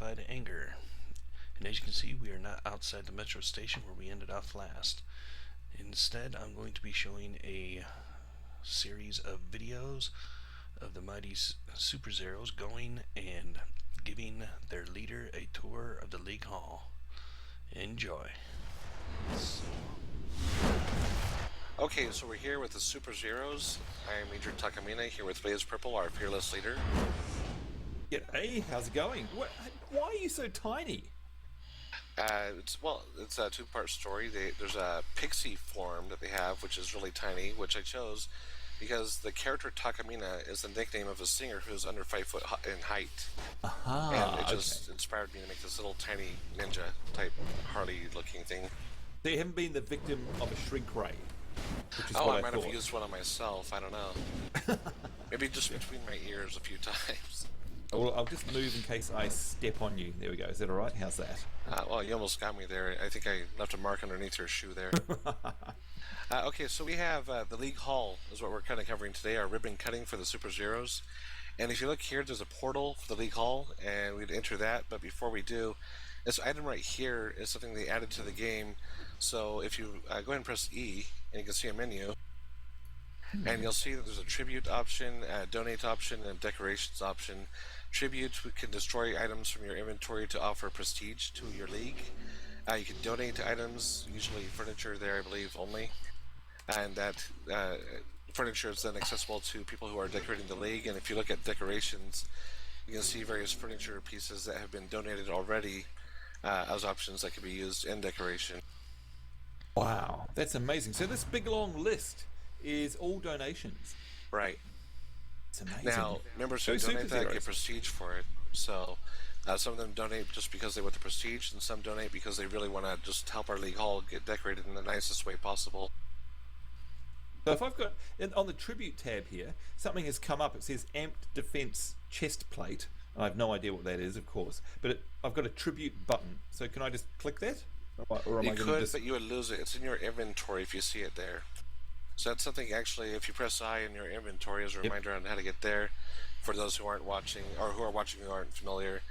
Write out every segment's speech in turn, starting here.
unjustified anger. And as you can see, we are not outside the metro station where we ended off last. Instead, I'm going to be showing a series of videos of the mighty Superzeros going and giving their leader a tour of the League Hall. Enjoy. Okay, so we're here with the Superzeros. I am Major Takamine here with Blaze Purple, our fearless leader. G'day, how's it going? Why are you so tiny? It's a two-part story. There's a pixie form that they have, which is really tiny, which I chose because the character Takamina is the nickname of a singer who's under 5 foot in height. And it just inspired me to make this little tiny ninja type Harley-looking thing. So you haven't been the victim of a shrink ray? I might have used one on myself. I don't know. Maybe just between my ears a few times. Well, I'll just move in case I step on you. There we go. Is that all right? How's that? Well, you almost got me there. I think I left a mark underneath your shoe there. Okay, so we have the League Hall is what we're kind of covering today, our ribbon cutting for the Superzeros. And if you look here, there's a portal for the League Hall, and we'd enter that. But before we do, this item right here is something they added to the game. So if you go ahead and press E, and you can see a menu, and you'll see that there's a tribute option, a donate option, and a decorations option. Tribute can destroy items from your inventory to offer prestige to your league. You can donate items, usually furniture there, I believe, only. And that furniture is then accessible to people who are decorating the league. And if you look at decorations, you can see various furniture pieces that have been donated already as options that can be used in decoration. Wow, that's amazing. So this big long list is all donations. Right. It's amazing. Now, members who donate that get prestige for it. So some of them donate just because they want the prestige, and some donate because they really want to just help our League Hall get decorated in the nicest way possible. So if I've got, on the tribute tab here, something has come up. It says Amped Defense Chest Plate. I have no idea what that is, of course, but I've got a tribute button. So can I just click that? Or am I going to just... but you would lose it. It's in your inventory if you see it there. So that's something, actually, if you press I in your inventory as a reminder on how to get there, for those who aren't watching, or who are watching who aren't familiar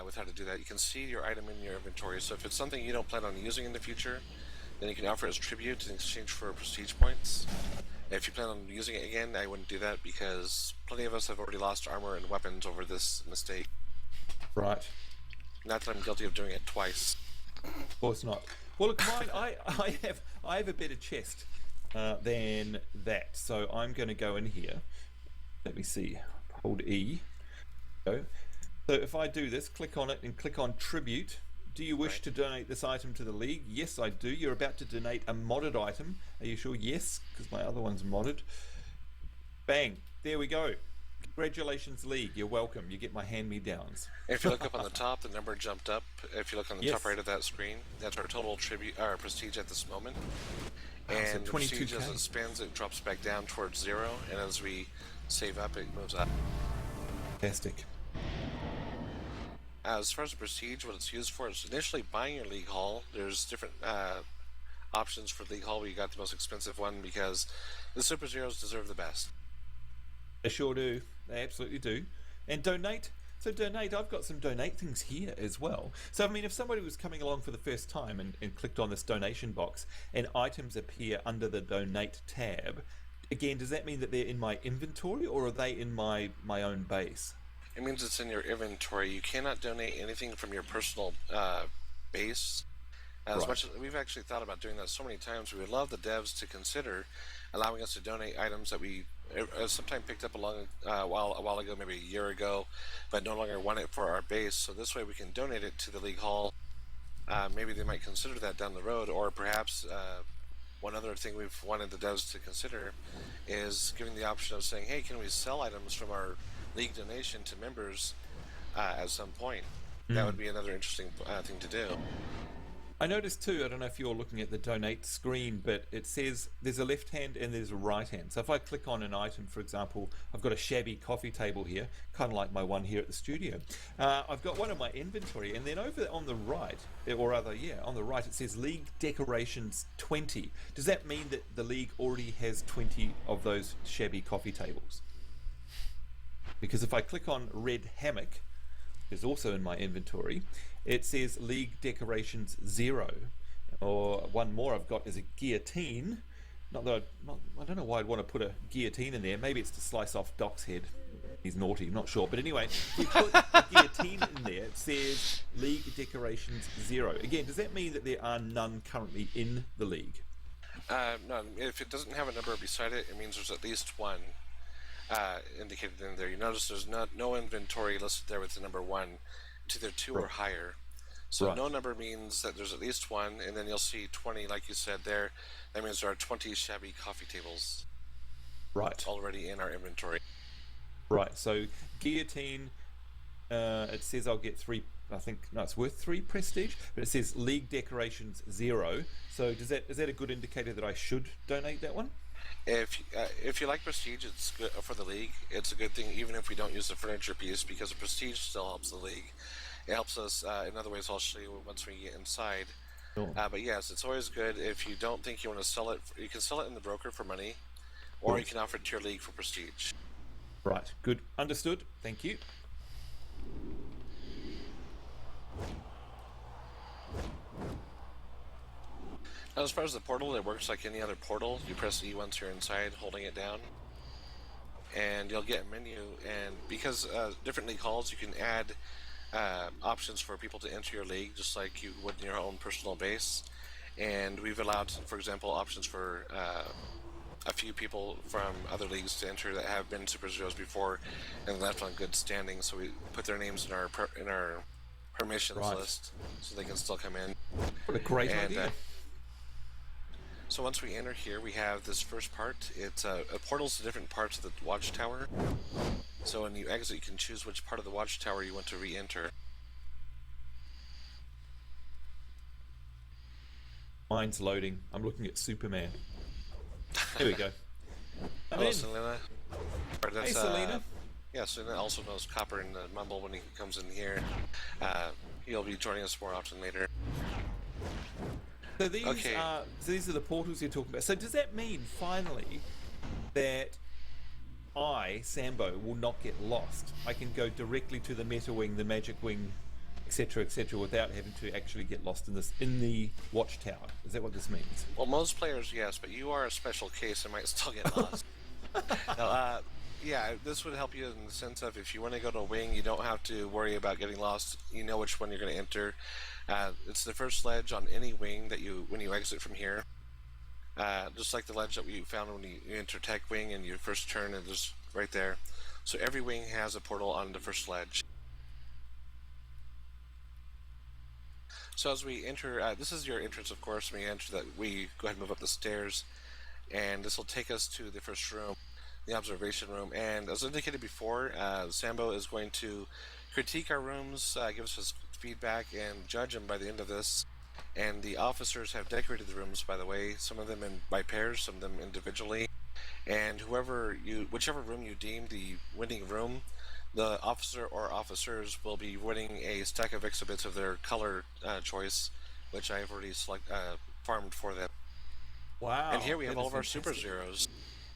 with how to do that, you can see your item in your inventory. So if it's something you don't plan on using in the future, then you can offer it as tribute in exchange for prestige points. If you plan on using it again, I wouldn't do that because plenty of us have already lost armor and weapons over this mistake. Right. Not that I'm guilty of doing it twice. Of course not. Well, look, mine, I have a better chest than that. So I'm going to go in here. Let me see. Hold E. Go. So if I do this, click on it and click on tribute. Do you wish to donate this item to the league? Yes, I do. You're about to donate a modded item. Are you sure? Yes, because my other one's modded. Bang. There we go. Congratulations, league. You're welcome. You get my hand-me-downs. If you look up on the top, the number jumped up. If you look on the top right of that screen, that's our total prestige at this moment. And So prestige, 22K. as it spins, it drops back down towards 0, and as we save up, it moves up. Fantastic. As far as the prestige, what it's used for is initially buying your League Hall. There's different options for League Hall, but you got the most expensive one because the Superzeros deserve the best. They sure do. They absolutely do. And donate. So donate. I've got some donate things here as well. So I mean, if somebody was coming along for the first time and clicked on this donation box and items appear under the donate tab, again, does that mean that they're in my inventory or are they in my own base? It means it's in your inventory. You cannot donate anything from your personal base. As much as we've actually thought about doing that so many times, we would love the devs to consider allowing us to donate items that we sometime picked up a while ago, maybe a year ago, but no longer want it for our base. So this way we can donate it to the League Hall. Maybe they might consider that down the road, or perhaps one other thing we've wanted the devs to consider is giving the option of saying, hey, can we sell items from our league donation to members at some point? That would be another interesting thing to do. I noticed too, I don't know if you're looking at the donate screen, but it says there's a left hand and there's a right hand. So if I click on an item, for example, I've got a shabby coffee table here, kind of like my one here at the studio. I've got one in my inventory, and then over on the right, or rather, yeah, on the right, it says League Decorations 20. Does that mean that the League already has 20 of those shabby coffee tables? Because if I click on Red Hammock, is also in my inventory. It says League Decorations 0. Or one more I've got is a guillotine. Not that I don't know why I'd want to put a guillotine in there. Maybe it's to slice off Doc's head. He's naughty, I'm not sure. But anyway, if we put a guillotine in there, it says League Decorations 0. Again, does that mean that there are none currently in the league? No, if it doesn't have a number beside it, it means there's at least one indicated in there. You notice there's no inventory listed there with the number 1. It's either 2 or higher. So no number means that there's at least one, and then you'll see 20, like you said there. That means there are 20 shabby coffee tables already in our inventory. Right, so guillotine, it says I'll get 3, I think, no, it's worth 3 prestige, but it says League Decorations 0. So is that a good indicator that I should donate that one? If you like prestige, it's good for the league. It's a good thing even if we don't use the furniture piece, because the prestige still helps the league. It helps us in other ways. I'll show you once we get inside. Cool. But yes, it's always good. If you don't think you want to sell it, you can sell it in the broker for money, or you can offer it to your league for prestige. Right, good. Understood. Thank you. Now, as far as the portal, it works like any other portal. You press E once you're inside, holding it down, and you'll get a menu. And because different league halls, you can add options for people to enter your league, just like you would in your own personal base. And we've allowed, for example, options for a few people from other leagues to enter that have been Superzeros before and left on good standing. So we put their names in our permissions list, so they can still come in. What a great idea! So once we enter here, we have this first part. It's a portals to different parts of the watchtower. So when you exit, you can choose which part of the watchtower you want to re-enter. Mine's loading. I'm looking at Superman. Here we go. Hello, Selena. Hey, Selena. Yeah, Selena also knows Copper and Mumble when he comes in here. He'll be joining us more often later. So these are the portals you're talking about. So does that mean finally that I, Sambo, will not get lost? I can go directly to the Meta Wing, the Magic Wing, etc., without having to actually get lost in the watchtower. Is that what this means? Well, most players, yes, but you are a special case and might still get lost. Now, yeah, this would help you in the sense of if you want to go to a wing, you don't have to worry about getting lost. You know which one you're going to enter. It's the first ledge on any wing that when you exit from here. Just like the ledge that we found when you enter Tech Wing and you first turn, and just right there. So every wing has a portal on the first ledge. So as we enter, this is your entrance, of course. When we enter that, we go ahead and move up the stairs, and this will take us to the first room, the observation room. And as indicated before, Sambo is going to critique our rooms, give us his feedback, and judge them by the end of this. And the officers have decorated the rooms, by the way, some of them by pairs, some of them individually. And whichever room you deem the winning room, the officer or officers will be winning a stack of exhibits of their color choice, which I've already farmed for them. Wow. And here we have all of our Superzeros.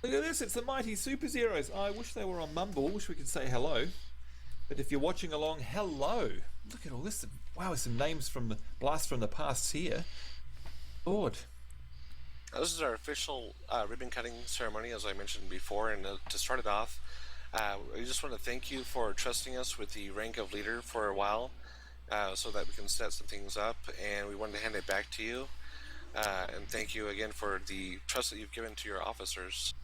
Look at this, it's the mighty Superzeros. I wish they were on Mumble, wish we could say hello. But if you're watching along, hello. Look at all this. Wow, some names from the blast from the past here. Lord. Now, this is our official ribbon cutting ceremony, as I mentioned before. And to start it off, we just want to thank you for trusting us with the rank of leader for a while, so that we can set some things up. And we wanted to hand it back to you. And thank you again for the trust that you've given to your officers.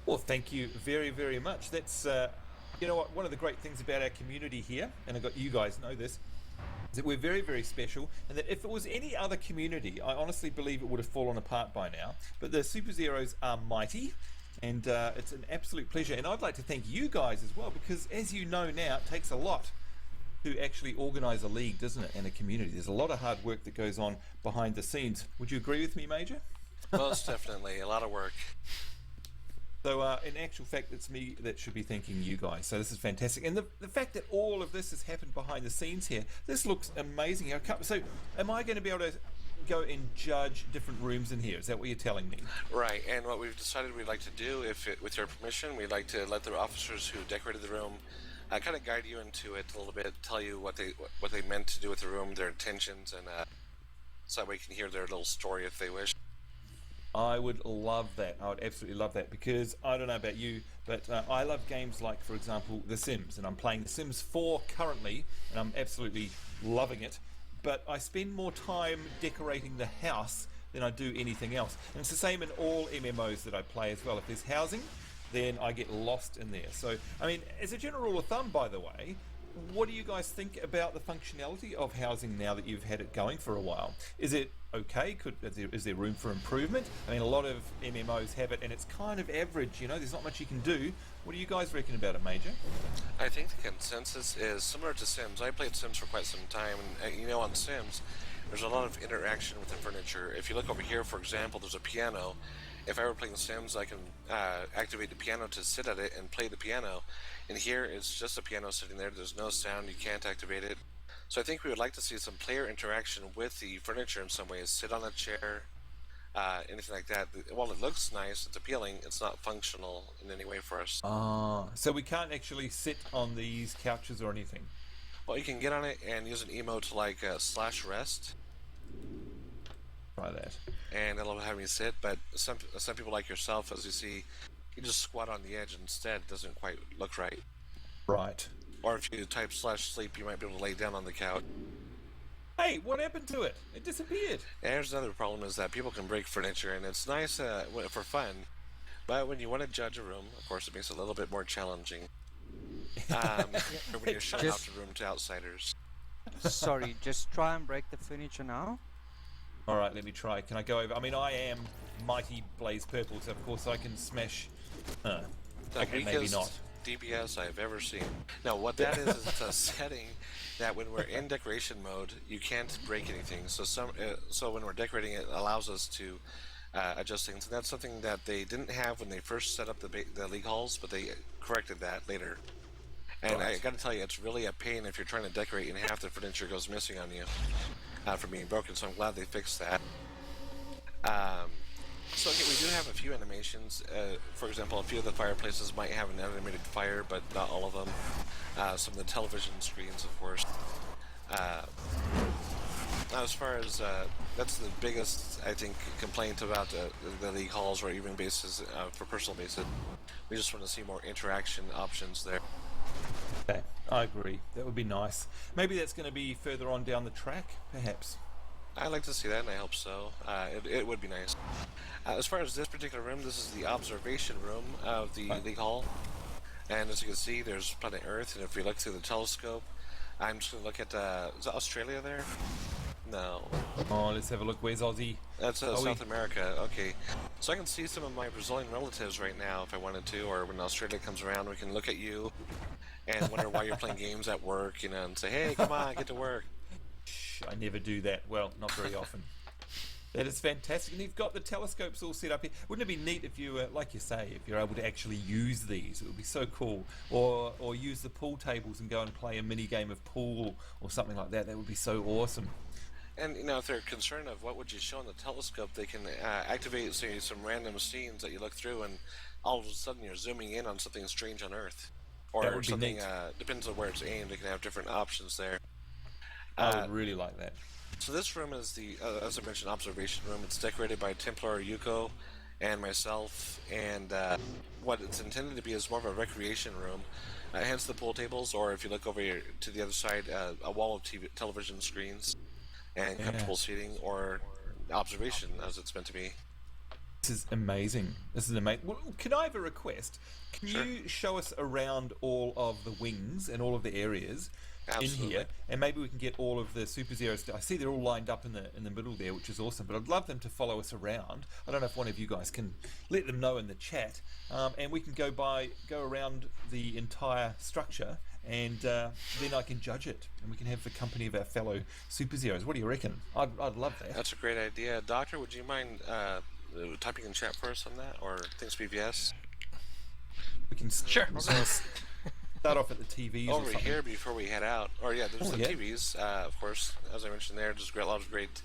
Well, thank you very, very much. That's, you know what, one of the great things about our community here, and you guys know this, is that we're very, very special, and that if it was any other community, I honestly believe it would have fallen apart by now. But the Superzeros are mighty, and it's an absolute pleasure. And I'd like to thank you guys as well, because as you know now, it takes a lot to actually organise a league, doesn't it, and a community. There's a lot of hard work that goes on behind the scenes. Would you agree with me, Major? Most definitely, a lot of work. So in actual fact, it's me that should be thanking you guys. So this is fantastic. And the fact that all of this has happened behind the scenes here, this looks amazing. So am I going to be able to go and judge different rooms in here? Is that what you're telling me? Right, and what we've decided we'd like to do, with your permission, we'd like to let the officers who decorated the room kind of guide you into it a little bit, tell you what they meant to do with the room, their intentions, and so that way you can hear their little story if they wish. I would love that. I would absolutely love that because I don't know about you, but I love games like, for example, The Sims, and I'm playing The Sims 4 currently, and I'm absolutely loving it. But I spend more time decorating the house than I do anything else. And it's the same in all MMOs that I play as well. If there's housing, then I get lost in there. So, I mean, as a general rule of thumb, by the way, what do you guys think about the functionality of housing now that you've had it going for a while? Is it okay? Is there room for improvement? I mean, a lot of MMOs have it, and it's kind of average. You know, there's not much you can do. What do you guys reckon about it, Major? I think the consensus is similar to Sims. I played Sims for quite some time, and on Sims, there's a lot of interaction with the furniture. If you look over here, for example, there's a piano. If I were playing Sims, I can activate the piano to sit at it and play the piano. And here, it's just a piano sitting there. There's no sound. You can't activate it. So I think we would like to see some player interaction with the furniture in some ways. Sit on a chair, anything like that. While it looks nice, it's appealing, it's not functional in any way for us. So we can't actually sit on these couches or anything? Well, you can get on it and use an emote like /rest. Try that. And it'll have me sit, but some people like yourself, as you see, you just squat on the edge instead. It doesn't quite look right. Right. Or if you type /sleep, you might be able to lay down on the couch. Hey, what happened to it? It disappeared. And there's another problem is that people can break furniture, and it's nice for fun, but when you want to judge a room, of course, it makes it a little bit more challenging. When you're showing out the room to outsiders. Sorry, just try and break the furniture now. All right, let me try. Can I go over? I mean, I am Mighty Blaze Purple, so of course I can smash... okay, maybe not. DPS I've ever seen. Now, what that is it's a setting that when we're in decoration mode, you can't break anything. So when we're decorating, it allows us to adjust things. And that's something that they didn't have when they first set up the league halls, but they corrected that later. And I got to tell you, it's really a pain if you're trying to decorate and half the furniture goes missing on you from being broken. So I'm glad they fixed that. So okay, we do have a few animations. For example, a few of the fireplaces might have an animated fire, but not all of them. Some of the television screens, of course. As far as that's the biggest, I think, complaint about the league halls or even bases for personal bases. We just want to see more interaction options there. Okay, I agree. That would be nice. Maybe that's going to be further on down the track, perhaps. I'd like to see that, and I hope so. It would be nice. As far as this particular room, this is the observation room of the League Hall. And as you can see, there's planet Earth, and if we look through the telescope, I'm just going to look at... is that Australia there? No. Oh, let's have a look. Where's Aussie? That's South America. Okay. So I can see some of my Brazilian relatives right now if I wanted to, or when Australia comes around, we can look at you and wonder why you're playing games at work, and say, hey, come on, get to work. I never do that. Well, not very often. That is fantastic. And you've got the telescopes all set up here. Wouldn't it be neat if you, like you say, if you're able to actually use these? It would be so cool. Or use the pool tables and go and play a mini game of pool or something like that. That would be so awesome. And, if they're concerned of what would you show on the telescope, they can activate, say, some random scenes that you look through, and all of a sudden you're zooming in on something strange on Earth. Or something, depends on where it's aimed. They can have different options there. I would really like that. So this room is the, as I mentioned, observation room. It's decorated by Templar Yuko and myself, and what it's intended to be is more of a recreation room. Hence the pool tables, or if you look over here to the other side, a wall of television screens and comfortable seating, or observation as it's meant to be. This is amazing. This is amazing. Well, can I have a request? Can you show us around all of the wings and all of the areas? Absolutely. In here, and maybe we can get all of the Superzeros. I see they're all lined up in the middle there, which is awesome. But I'd love them to follow us around. I don't know if one of you guys can let them know in the chat, and we can go around the entire structure, and then I can judge it, and we can have the company of our fellow Superzeros. What do you reckon? I'd love that. That's a great idea, Doctor. Would you mind typing in chat for us on that, or things BVS? We can Sure. Start off at the TVs over or something. here before we head out. Or there's the TVs, of course, as I mentioned there. There's a lot of great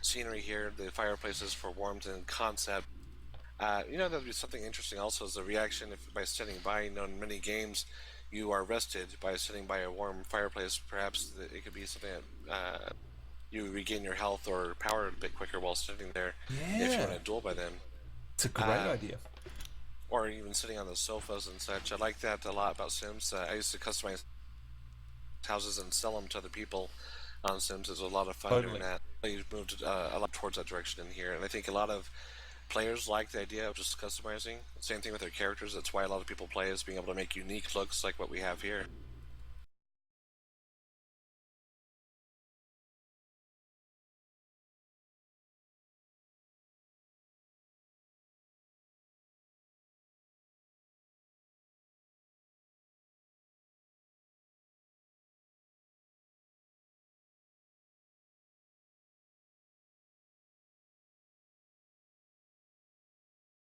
scenery here. The fireplaces for warmth and concept. That'd be something interesting also is the reaction by standing by. In many games, you are rested by sitting by a warm fireplace. Perhaps it could be something that you regain your health or power a bit quicker while sitting there if you want Yeah. to duel by then. It's a great idea. Or even sitting on the sofas and such. I like that a lot about Sims. I used to customize houses and sell them to other people on Sims. It was a lot of fun Totally. doing that. I moved a lot towards that direction in here, and I think a lot of players like the idea of just customizing. Same thing with their characters. That's why a lot of people play, is being able to make unique looks like what we have here.